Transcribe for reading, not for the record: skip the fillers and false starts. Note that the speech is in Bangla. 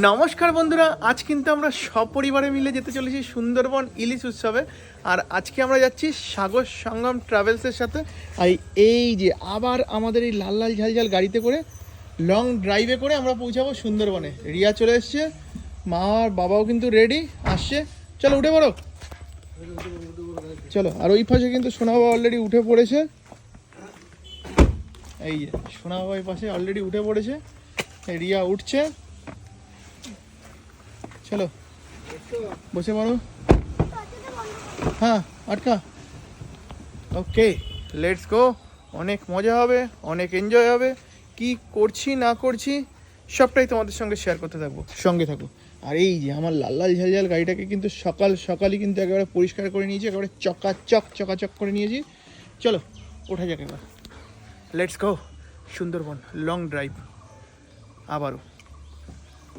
নমস্কার বন্ধুরা, আজ কিন্তু আমরা সপরিবারে মিলে যেতে চলেছি সুন্দরবন ইলিশ উৎসবে। আর আজকে আমরা যাচ্ছি সাগর সঙ্গম ট্রাভেলসের সাথে। আর এই যে আবার আমাদের এই লাল লাল ঝাল ঝাল গাড়িতে করে লং ড্রাইভে করে আমরা পৌঁছাবো সুন্দরবনে। রিয়া চলে এসছে, মা আর বাবাও কিন্তু রেডি, আসছে। চলো উঠে পড়ো, চলো। আর ওই পাশে কিন্তু সোনা বাবা অলরেডি উঠে পড়েছে। এই যে সোনা বাবা এই পাশে অলরেডি উঠে পড়েছে, রিয়া উঠছে। চলো বসে পড়ো। হ্যাঁ আটকা। Okay let's go. অনেক মজা হবে, অনেক এনজয় হবে। কি করছি না করছি সবটাই তোমাদের সঙ্গে শেয়ার করতে থাকবো, সঙ্গে থাকো। আর এই যে আমার লাল লাল ঝাল ঝাল গাড়িটাকে কিন্তু সকালই কিন্তু একেবারে পরিষ্কার করে নিয়েছি, একেবারে চকাচক করে নিয়েছি। চলো ওঠা যাক এবার, let's go. Sundarban long drive আবারও।